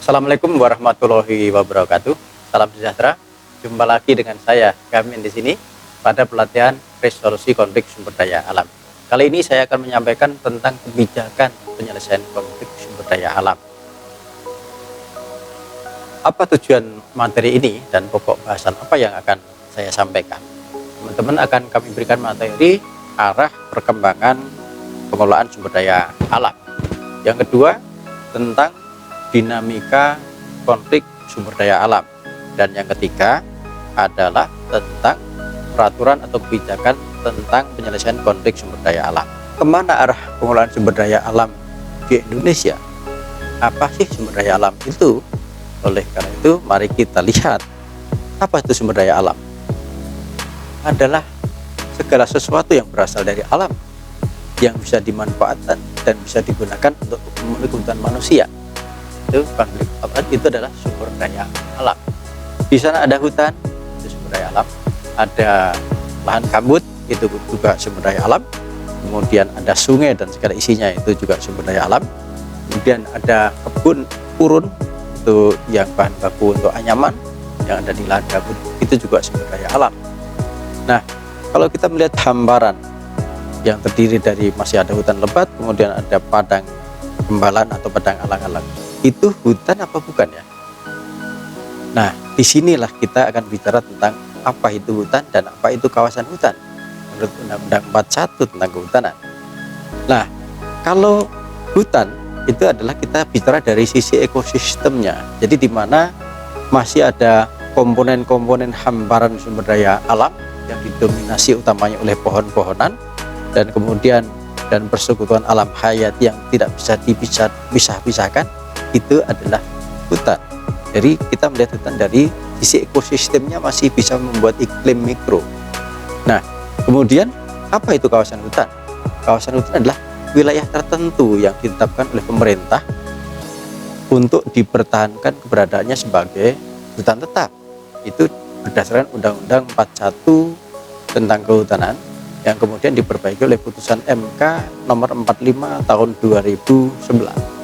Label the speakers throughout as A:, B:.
A: Assalamualaikum warahmatullahi wabarakatuh. Salam sejahtera. Jumpa lagi dengan saya, Gamin di sini pada pelatihan resolusi konflik sumber daya alam. Kali ini saya akan menyampaikan tentang kebijakan penyelesaian konflik sumber daya alam. Apa tujuan materi ini dan pokok bahasan apa yang akan saya sampaikan? Teman-teman akan kami berikan materi arah perkembangan pengelolaan sumber daya alam. Yang kedua, tentang dinamika konflik sumber daya alam, dan yang ketiga adalah tentang peraturan atau kebijakan tentang penyelesaian konflik sumber daya alam. Kemana arah pengelolaan sumber daya alam di Indonesia? Apa sih sumber daya alam itu? Oleh karena itu, mari kita lihat apa itu sumber daya alam. Adalah segala sesuatu yang berasal dari alam yang bisa dimanfaatkan dan bisa digunakan untuk memenuhi kebutuhan manusia. Itu adalah sumber daya alam. Di sana ada hutan, itu sumber daya alam. Ada lahan gambut, itu juga sumber daya alam. Kemudian ada sungai dan segala isinya, itu juga sumber daya alam. Kemudian ada kebun urun, itu yang bahan baku untuk anyaman yang ada di lahan gambut, itu juga sumber daya alam. Nah, kalau kita melihat hamparan yang terdiri dari masih ada hutan lebat, kemudian ada padang gembalan atau padang alang-alang, itu hutan apa bukan ya? Nah, disinilah kita akan bicara tentang apa itu hutan dan apa itu kawasan hutan menurut Undang-Undang 41 tentang kehutanan. Nah, kalau hutan itu adalah kita bicara dari sisi ekosistemnya, jadi di mana masih ada komponen-komponen hamparan sumber daya alam yang didominasi utamanya oleh pohon-pohonan dan kemudian persekutuan alam hayat yang tidak bisa dipisah-pisahkan, itu adalah hutan. Jadi kita melihat hutan dari sisi ekosistemnya masih bisa membuat iklim mikro. Nah, kemudian apa itu kawasan hutan? Kawasan hutan adalah wilayah tertentu yang ditetapkan oleh pemerintah untuk dipertahankan keberadaannya sebagai hutan tetap. Itu berdasarkan Undang-Undang 41 tentang kehutanan yang kemudian diperbaiki oleh putusan MK nomor 45 tahun 2011.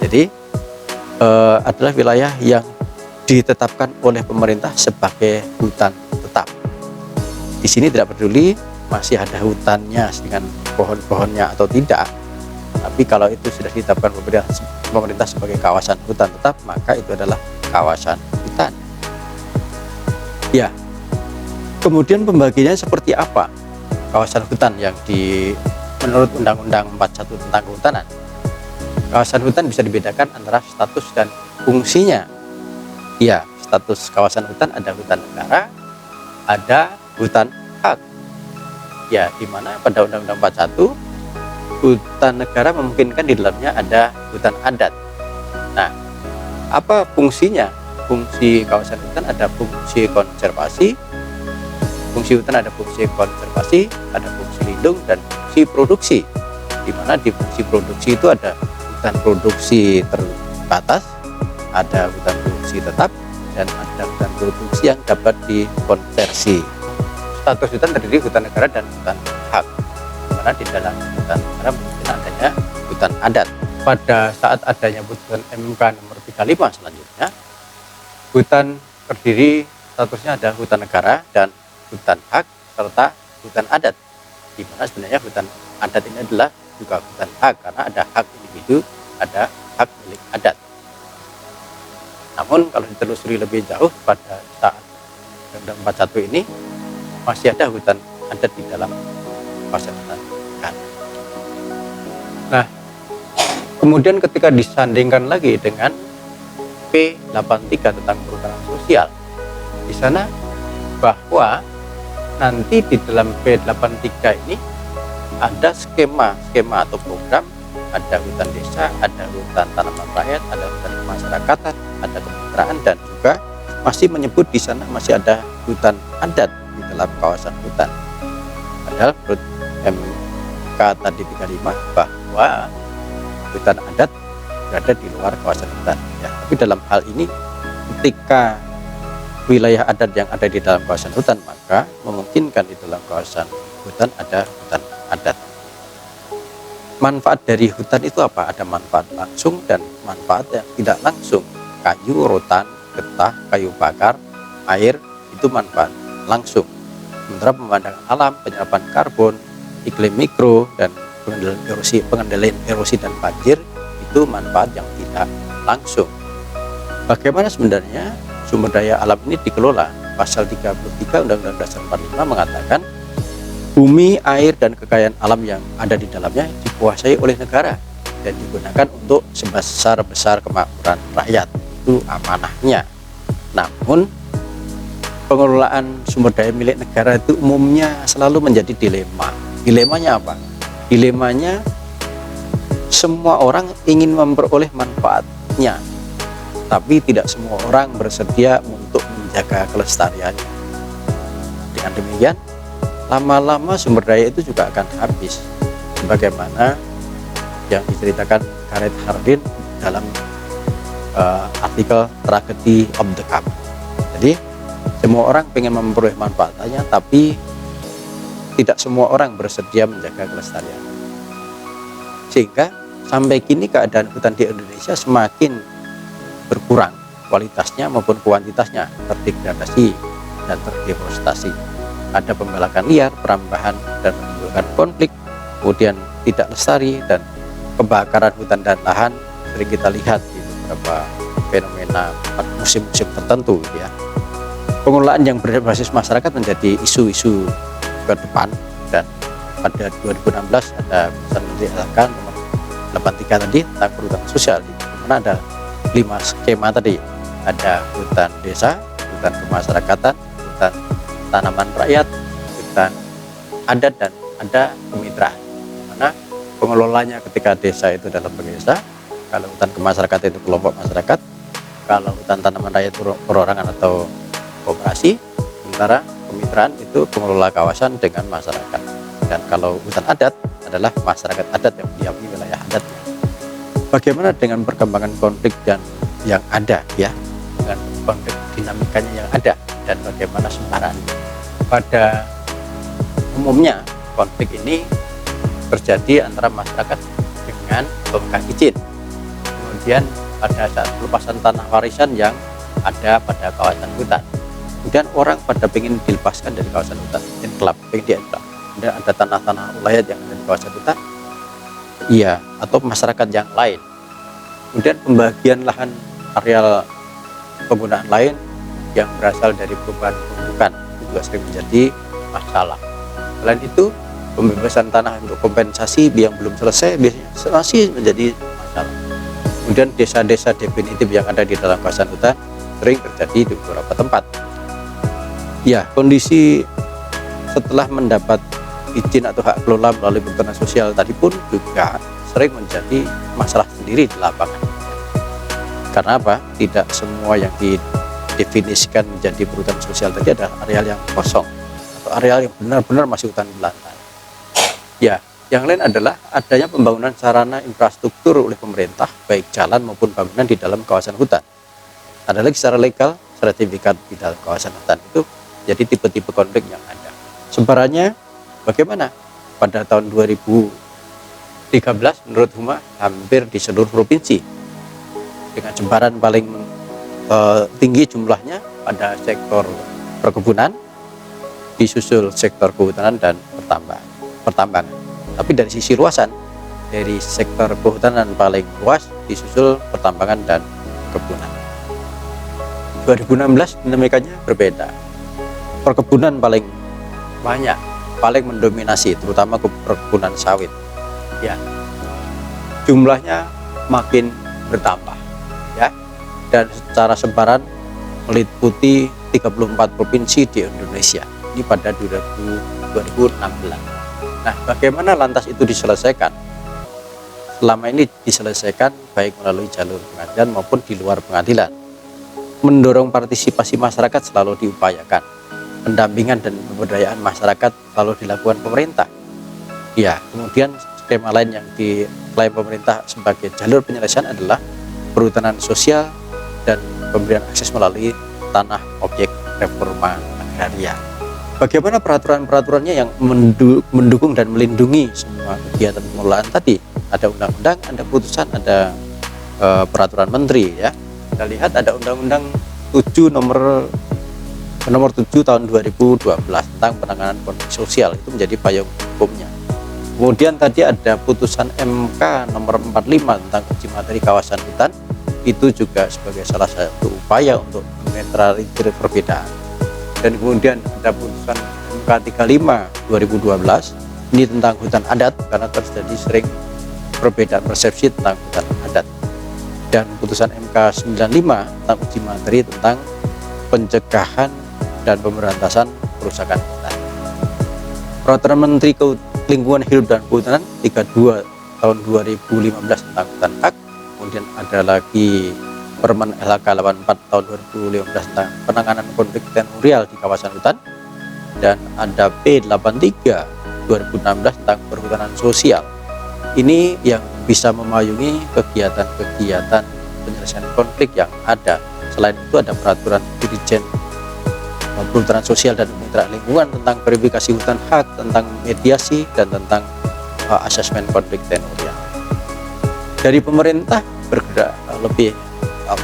A: Jadi adalah wilayah yang ditetapkan oleh pemerintah sebagai hutan tetap. Di sini tidak peduli masih ada hutannya dengan pohon-pohonnya atau tidak, tapi kalau itu sudah ditetapkan pemerintah sebagai kawasan hutan tetap, maka itu adalah kawasan hutan. Ya, kemudian pembagiannya seperti apa kawasan hutan yang menurut Undang-Undang 41 tentang kehutanan? Kawasan hutan bisa dibedakan antara status dan fungsinya. Ya, status kawasan hutan ada hutan negara, ada hutan hak. Ya, di mana pada Undang-Undang 41 hutan negara memungkinkan di dalamnya ada hutan adat. Nah, apa fungsinya? Fungsi kawasan hutan ada fungsi konservasi. Fungsi hutan ada fungsi konservasi, ada fungsi lindung dan fungsi produksi. Di mana di fungsi produksi itu ada hutan produksi terbatas, ada hutan produksi tetap, dan ada hutan produksi yang dapat dikonversi. Status hutan terdiri hutan negara dan hutan hak, di mana di dalam hutan negara mungkin adanya hutan adat. Pada saat adanya putusan MK nomor 35 selanjutnya, hutan terdiri statusnya ada hutan negara dan hutan hak serta hutan adat, di mana sebenarnya hutan adat ini adalah juga hutan hak karena ada hak individu, ada hak milik adat. Namun kalau ditelusuri lebih jauh, pada saat Undang-Undang 41 ini masih ada hutan adat di dalam kawasan hutan kan. Nah, kemudian ketika disandingkan lagi dengan P83 tentang perhutanan sosial, di sana bahwa nanti di dalam P83 ini ada skema atau program, ada hutan desa, ada hutan tanaman rakyat, ada hutan kemasyarakatan, ada kemitraan, dan juga masih menyebut di sana masih ada hutan adat di dalam kawasan hutan. Padahal menurut MK tadi 35 bahwa hutan adat berada di luar kawasan hutan. Ya, tapi dalam hal ini ketika wilayah adat yang ada di dalam kawasan hutan, maka memungkinkan di dalam kawasan hutan ada hutan adat. manfaat dari hutan itu apa? Ada manfaat langsung dan manfaat yang tidak langsung. Kayu, rotan, getah, kayu bakar, air, itu manfaat langsung. Sementara pemandangan alam, penyerapan karbon, iklim mikro, dan pengendalian erosi dan banjir, itu manfaat yang tidak langsung. Bagaimana sebenarnya sumber daya alam ini dikelola? Pasal 33 Undang-Undang Dasar 45 mengatakan bumi, air, dan kekayaan alam yang ada di dalamnya dikuasai oleh negara dan digunakan untuk sebesar-besar kemakmuran rakyat. Itu amanahnya. Namun pengelolaan sumber daya milik negara itu umumnya selalu menjadi dilema. Dilemanya apa? Dilemanya semua orang ingin memperoleh manfaatnya, tapi tidak semua orang bersedia untuk menjaga kelestariannya. Dengan demikian, lama-lama sumber daya itu juga akan habis, sebagaimana yang diceritakan Gareth Hardin dalam artikel Tragedy of the Cup. Jadi semua orang ingin memperoleh manfaatnya, tapi tidak semua orang bersedia menjaga kelestarian. Sehingga sampai kini keadaan hutan di Indonesia semakin berkurang kualitasnya maupun kuantitasnya, terdegradasi dan terdeforestasi. Ada pembalakan liar, perambahan, dan menimbulkan konflik, kemudian tidak lestari, dan kebakaran hutan dan lahan sering kita lihat di beberapa fenomena musim-musim tertentu, ya. Pengelolaan yang berbasis masyarakat menjadi isu-isu ke depan, dan pada 2016 ada Keputusan Menteri LHK nomor 83 tadi tentang perhutanan sosial, di mana ada 5 skema tadi. Ada hutan desa, hutan kemasyarakatan, hutan tanaman rakyat, hutan adat, dan ada kemitraan. Mana pengelolanya ketika desa itu dalam bentuk desa, kalau hutan kemasyarakatan itu kelompok masyarakat, kalau hutan tanaman rakyat itu perorangan atau koperasi, sementara kemitraan itu pengelola kawasan dengan masyarakat. Dan kalau hutan adat adalah masyarakat adat yang mendiami wilayah adatnya. Bagaimana dengan perkembangan konflik dan yang ada, ya, dengan konflik dinamikanya yang ada, dan bagaimana sebarannya? Pada umumnya konflik ini terjadi antara masyarakat dengan pemegang izin. Kemudian pada saat pelepasan tanah warisan yang ada pada kawasan hutan, kemudian orang pada ingin dilepaskan dari kawasan hutan, enclave, ingin di-enclave. Kemudian ada tanah-tanah ulayat yang ada di kawasan hutan, iya, atau masyarakat yang lain. Kemudian pembagian lahan areal penggunaan lain yang berasal dari perubahan peruntukan itu juga sering menjadi masalah. Selain itu, pembebasan tanah untuk kompensasi yang belum selesai biasanya masih menjadi masalah. Kemudian desa-desa definitif yang ada di dalam kawasan hutan sering terjadi di beberapa tempat. Ya, kondisi setelah mendapat izin atau hak kelola melalui perhutanan sosial tadi pun juga sering menjadi masalah sendiri di lapangan. Karena apa? Tidak semua yang didefinisikan menjadi perhutanan sosial tadi adalah areal yang kosong atau areal yang benar-benar masih hutan belantara. Ya, yang lain adalah adanya pembangunan sarana infrastruktur oleh pemerintah, baik jalan maupun bangunan di dalam kawasan hutan. Ada lagi secara legal, sertifikat di dalam kawasan hutan itu jadi tipe-tipe konflik yang ada. Sebarannya bagaimana? Pada tahun 2013 menurut Huma hampir di seluruh provinsi, dengan sebaran paling tinggi jumlahnya pada sektor perkebunan, disusul sektor kehutanan dan pertambangan. Tapi dari sisi luasan, dari sektor kehutanan paling luas, disusul pertambangan dan perkebunan. 2016 dinamikanya berbeda. Perkebunan paling banyak, paling mendominasi, terutama perkebunan sawit. Ya, jumlahnya makin bertambah, ya, dan secara sebaran meliputi 34 provinsi di Indonesia. Ini pada 2016. Nah, bagaimana lantas itu diselesaikan? Selama ini diselesaikan baik melalui jalur pengadilan maupun di luar pengadilan. Mendorong partisipasi masyarakat selalu diupayakan. Pendampingan dan pemberdayaan masyarakat selalu dilakukan pemerintah. Ya, kemudian skema lain yang diklaim pemerintah sebagai jalur penyelesaian adalah perhutanan sosial dan pemberian akses melalui tanah objek reforma agraria. Bagaimana peraturan-peraturannya yang mendukung dan melindungi semua kegiatan pengelolaan tadi? Ada undang-undang, ada putusan, ada peraturan menteri ya. Kita lihat ada Undang-Undang 7 nomor 7 tahun 2012 tentang penanganan konflik sosial, itu menjadi payung hukumnya. Kemudian tadi ada putusan MK nomor 45 tentang uji materi kawasan hutan, itu juga sebagai salah satu upaya untuk menetralisir perbedaan. Dan kemudian ada putusan MK 35 2012, ini tentang hutan adat karena terjadi sering perbedaan persepsi tentang hutan adat. Dan putusan MK 95 tentang uji materi tentang pencegahan dan pemberantasan kerusakan hutan. Peraturan Menteri Lingkungan Hidup dan Kehutanan 32 tahun 2015 tentang hutan hak. Kemudian ada lagi Permen LHK 84 tahun 2015 tentang penanganan konflik teritorial di kawasan hutan. Dan ada P83 2016 tentang perhutanan sosial. Ini yang bisa memayungi kegiatan-kegiatan penyelesaian konflik yang ada. Selain itu ada peraturan Dirjen Perhutanan Sosial dan Mitra Lingkungan tentang verifikasi hutan hak, tentang mediasi, dan tentang asesmen konflik teritorial. Dari pemerintah bergerak lebih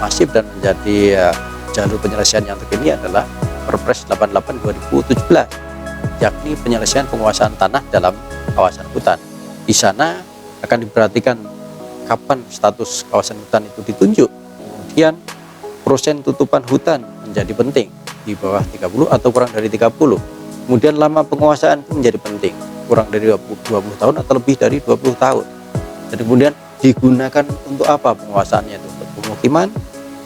A: masif dan menjadi jalur penyelesaian yang terkini adalah Perpres 88 2017, yakni penyelesaian penguasaan tanah dalam kawasan hutan. Di sana akan diperhatikan kapan status kawasan hutan itu ditunjuk, kemudian persen tutupan hutan menjadi penting, di bawah 30 atau kurang dari 30. Kemudian lama penguasaan menjadi penting, kurang dari 20 tahun atau lebih dari 20 tahun. Dan kemudian digunakan untuk apa penguasaannya itu? Untuk pemukiman,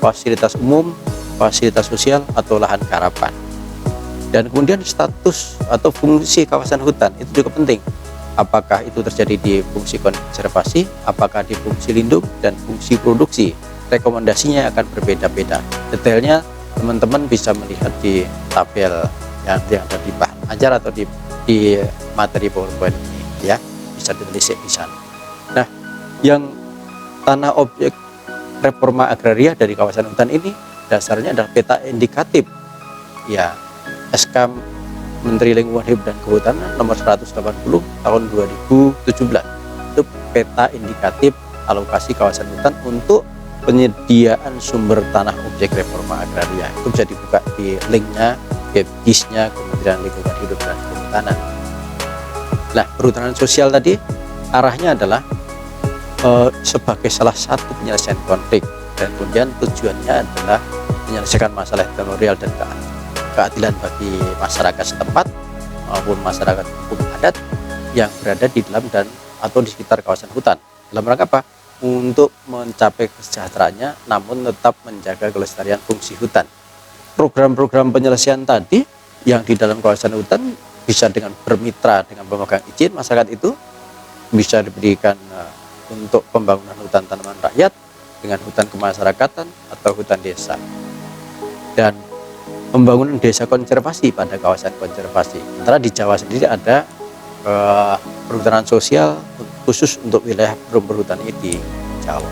A: fasilitas umum, fasilitas sosial, atau lahan garapan. Dan kemudian status atau fungsi kawasan hutan itu juga penting. Apakah itu terjadi di fungsi konservasi, apakah di fungsi lindung, dan fungsi produksi. Rekomendasinya akan berbeda-beda. Detailnya teman-teman bisa melihat di tabel yang ada di bahan ajar atau di materi PowerPoint ini ya, bisa ditelisik di sana. Nah, yang tanah objek reforma agraria dari kawasan hutan ini dasarnya adalah peta indikatif ya, SK Menteri Lingkungan Hidup dan Kehutanan nomor 180 tahun 2017. Itu peta indikatif alokasi kawasan hutan untuk penyediaan sumber tanah objek reforma agraria. Itu bisa dibuka di linknya, webgisnya Kementerian Lingkungan Hidup dan Kehutanan. Nah, perhutanan sosial tadi arahnya adalah sebagai salah satu penyelesaian konflik, dan kemudian tujuannya adalah menyelesaikan masalah teritorial dan keadilan bagi masyarakat setempat maupun masyarakat hukum adat yang berada di dalam dan atau di sekitar kawasan hutan. Dalam rangka apa? Untuk mencapai kesejahteraannya namun tetap menjaga kelestarian fungsi hutan. Program-program penyelesaian tadi yang di dalam kawasan hutan bisa dengan bermitra dengan pemegang izin, masyarakat itu bisa diberikan untuk pembangunan hutan tanaman rakyat dengan hutan kemasyarakatan atau hutan desa, dan pembangunan desa konservasi pada kawasan konservasi. Sementara di Jawa sendiri ada perhutanan sosial khusus untuk wilayah berhutan ini di Jawa.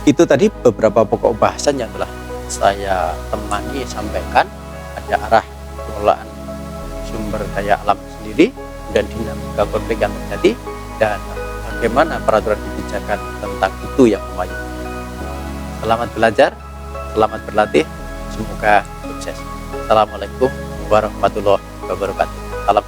A: Itu tadi beberapa pokok bahasan yang telah saya temani sampaikan. Ada arah pengelolaan sumber daya alam sendiri dan dinamika konflik yang terjadi, dan bagaimana peraturan kebijakan tentang itu yang memayungi. Selamat belajar, selamat berlatih, semoga sukses. Assalamualaikum warahmatullahi wabarakatuh. Salam